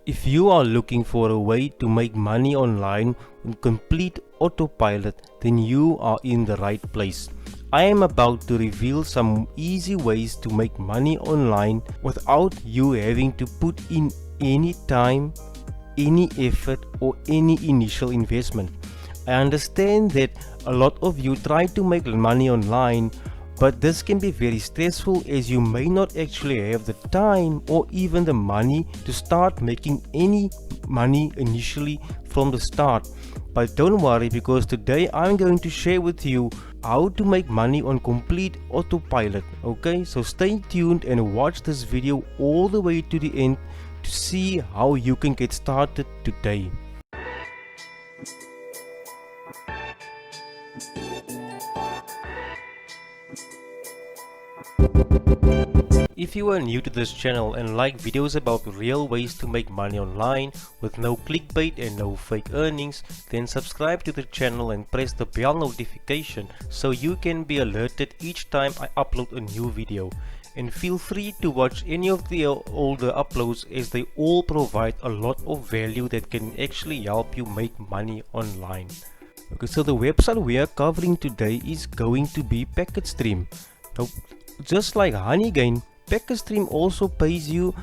If you are looking for a way to make money online on complete autopilot, then you are in the right place. I am about to reveal some easy ways to make money online without you having to put in any time, any effort, or any initial investment. I understand that a lot of you try to make money online, but this can be very stressful as you may not actually have the time or even the money to start making any money initially from the start. But don't worry, because today I'm going to share with you how to make money on complete autopilot. Okay, so stay tuned and watch this video all the way to the end to see how you can get started today. If you are new to this channel and like videos about real ways to make money online with no clickbait and no fake earnings, then subscribe to the channel and press the bell notification so you can be alerted each time I upload a new video. And feel free to watch any of the older uploads as they all provide a lot of value that can actually help you make money online. Okay, so the website we are covering today is going to be PacketStream. Now, just like Honeygain, PacketStream also pays you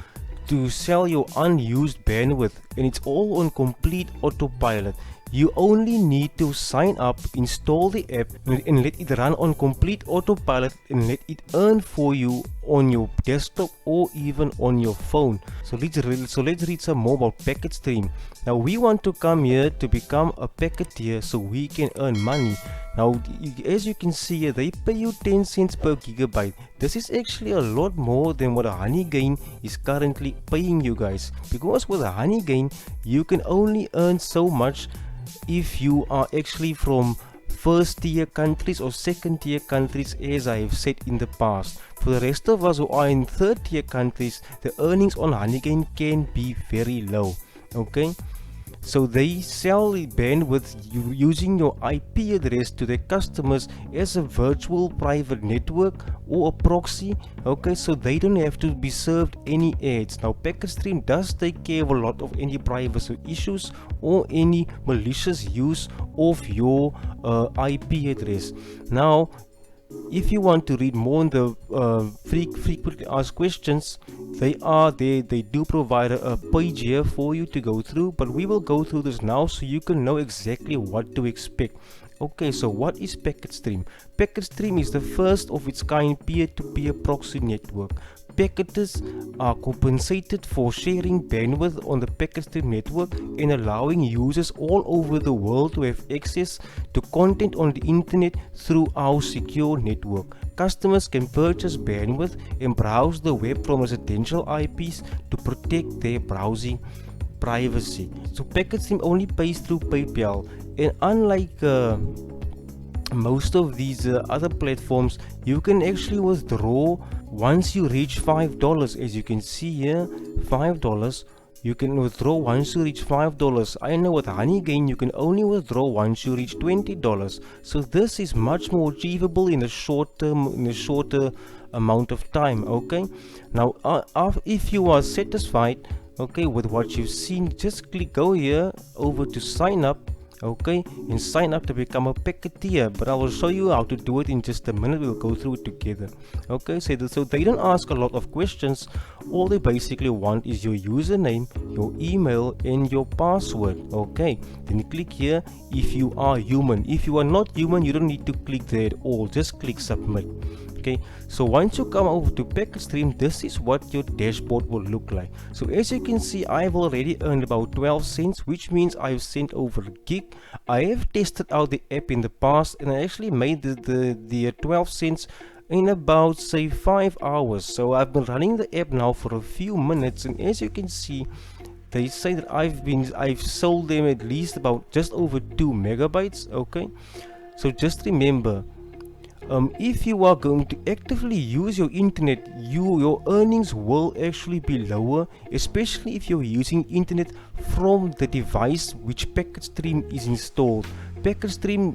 to sell your unused bandwidth, and it's all on complete autopilot. You only need to sign up, install the app, and let it run on complete autopilot and let it earn for you on your desktop or even on your phone. So let's read some more about PacketStream. Now we want to come here to become a packeteer so we can earn money. Now as you can see here, they pay you 10 cents per gigabyte. This is actually a lot more than what a Honeygain is currently paying you guys, because with a Honeygain you can only earn so much if you are actually from first tier countries or second tier countries, as I have said in the past. For the rest of us who are in third tier countries, the earnings on Honeygain can be very low. Okay, so they sell the bandwidth using your IP address to their customers as a virtual private network or a proxy. Okay, so they don't have to be served any ads. Now PacketStream does take care of a lot of any privacy issues or any malicious use of your IP address. Now if you want to read more on the frequently asked questions, they are there. They do provide a page here for you to go through, but we will go through this now so you can know exactly what to expect. Okay, so what is PacketStream? PacketStream is the first of its kind peer-to-peer proxy network. Packeters are compensated for sharing bandwidth on the PacketStream network and allowing users all over the world to have access to content on the internet through our secure network. Customers can purchase bandwidth and browse the web from residential IPs to protect their browsing privacy. So PacketStream only pays through PayPal, and unlike most of these other platforms, you can actually withdraw once you reach $5. As you can see here, $5. You can withdraw once you reach $5. I know with Honeygain you can only withdraw once you reach $20. So this is much more achievable in a shorter amount of time. Okay, now if you are satisfied, okay, with what you've seen, just go here over to sign up. Okay, and sign up to become a packeteer, but I will show you how to do it in just a minute. We'll go through it together. Okay, so they don't ask a lot of questions. All they basically want is your username, your email, and your password. Okay, then you click here if you are human. If you are not human, you don't need to click there at all. Just click submit. Okay, so once you come over to PacketStream, this is what your dashboard will look like. So as you can see, I've already earned about 12 cents, which means I've sent over a gig. I have tested out the app in the past, and I actually made the 12 cents in about say 5 hours. So I've been running the app now for a few minutes, and as you can see, they say that I've sold them at least about just over 2 megabytes. Okay, so just remember, if you are going to actively use your internet, your earnings will actually be lower, especially if you're using internet from the device which PacketStream is installed. PacketStream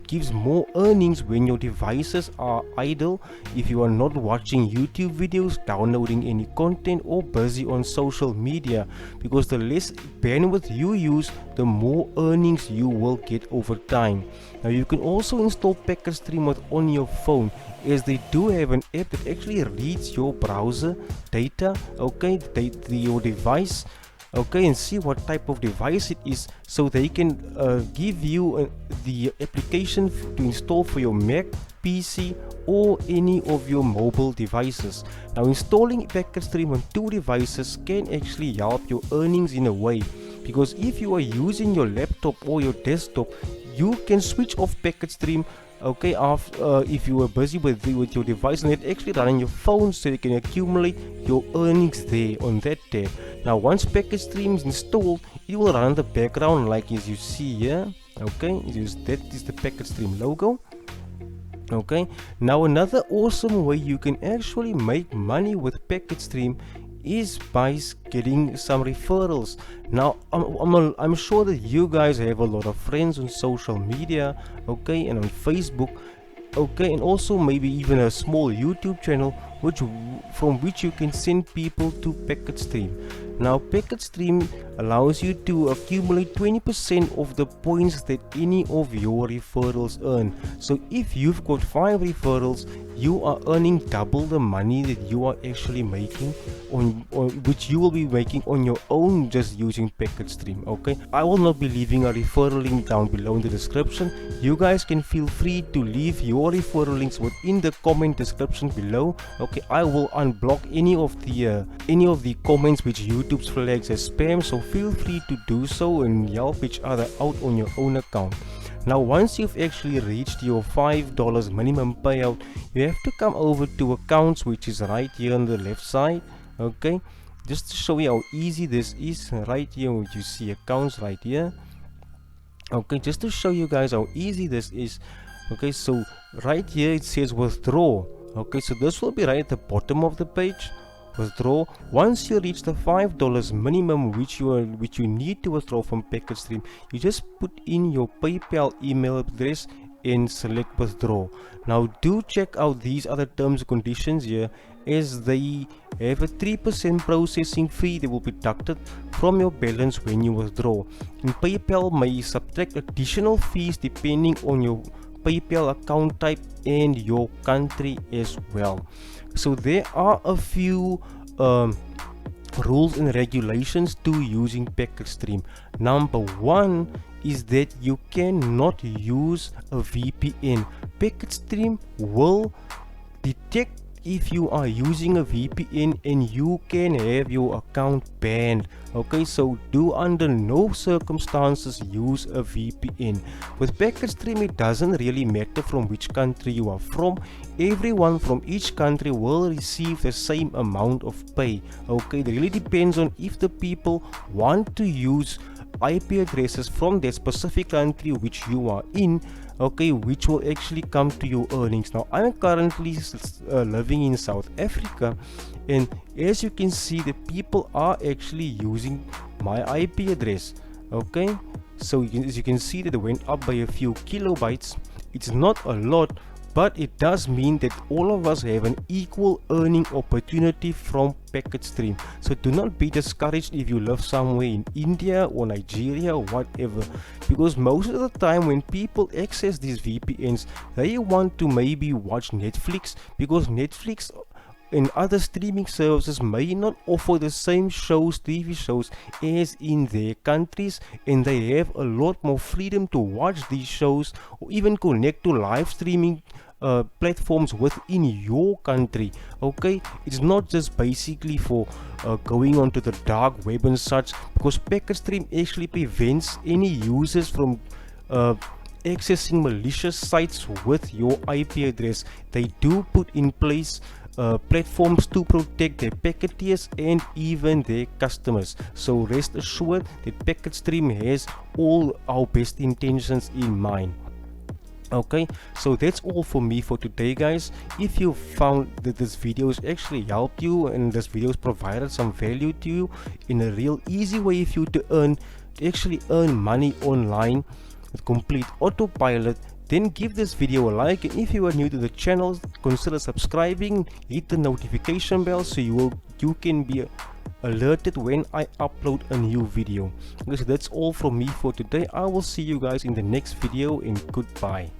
it gives more earnings when your devices are idle, if you are not watching YouTube videos, downloading any content, or busy on social media, because the less bandwidth you use, the more earnings you will get over time. Now you can also install Packet Stream on your phone, as they do have an app that actually reads your browser data, okay, your device, okay, and see what type of device it is, so they can give you the application to install for your Mac, PC, or any of your mobile devices. Now installing Packet Stream on 2 devices can actually help your earnings in a way, because if you are using your laptop or your desktop, you can switch off Packet Stream, okay, if you are busy with your device, and it actually run on your phone, so you can accumulate your earnings there on that day. Now once Packet Stream is installed, it will run in the background like as you see here, okay, that is the Packet Stream logo. Okay, now another awesome way you can actually make money with Packet Stream is by getting some referrals. Now I'm sure that you guys have a lot of friends on social media, okay, and on Facebook, okay, and also maybe even a small YouTube channel from which you can send people to Packet Stream. Now Packet Stream allows you to accumulate 20% of the points that any of your referrals earn. So if you've got 5 referrals, you are earning double the money that you are actually making which you will be making on your own just using Packet Stream. Okay, I will not be leaving a referral link down below in the description. You guys can feel free to leave your referral links within the comment description below. Okay, I will unblock any of the comments which YouTube flags as spam, so feel free to do so and help each other out on your own account. Now once you've actually reached your $5 minimum payout, you have to come over to accounts, which is right here on the left side. Okay, just to show you how easy this is, right here you see accounts right here. Okay, just to show you guys how easy this is. Okay, so right here it says withdraw. Okay, so this will be right at the bottom of the page. Withdraw. Once you reach the $5 minimum which you need to withdraw from Packet Stream, you just put in your PayPal email address and select withdraw. Now do check out these other terms and conditions here, as they have a 3% processing fee that will be deducted from your balance when you withdraw, and PayPal may subtract additional fees depending on your PayPal account type and your country as well. So there are a few rules and regulations to using Packet Stream. Number 1 is that you cannot use a VPN. Packet Stream will detect if you are using a VPN and you can have your account banned. Okay, so do under no circumstances use a VPN. With Packet Stream, it doesn't really matter from which country you are from. Everyone from each country will receive the same amount of pay. Okay, it really depends on if the people want to use IP addresses from that specific country which you are in, okay, which will actually come to your earnings. Now I'm currently living in South Africa, and as you can see, the people are actually using my IP address. Okay, so as you can see that it went up by a few kilobytes. It's not a lot, but it does mean that all of us have an equal earning opportunity from Packet Stream. So do not be discouraged if you live somewhere in India or Nigeria or whatever, because most of the time when people access these VPNs, they want to maybe watch Netflix, because Netflix and other streaming services may not offer the same shows, TV shows, as in their countries, and they have a lot more freedom to watch these shows or even connect to live streaming platforms within your country. Okay, it's not just basically for going onto the dark web and such, because Packet Stream actually prevents any users from accessing malicious sites with your IP address. They do put in place platforms to protect their packeteers and even their customers. So rest assured that Packet Stream has all our best intentions in mind. Okay, so that's all for me for today, guys. If you found that this video has actually helped you and this video has provided some value to you in a real easy way for you to actually earn money online with complete autopilot, then give this video a like, and if you are new to the channel, consider subscribing, hit the notification bell so you can be alerted when I upload a new video. Okay, so that's all from me for today. I will see you guys in the next video, and goodbye.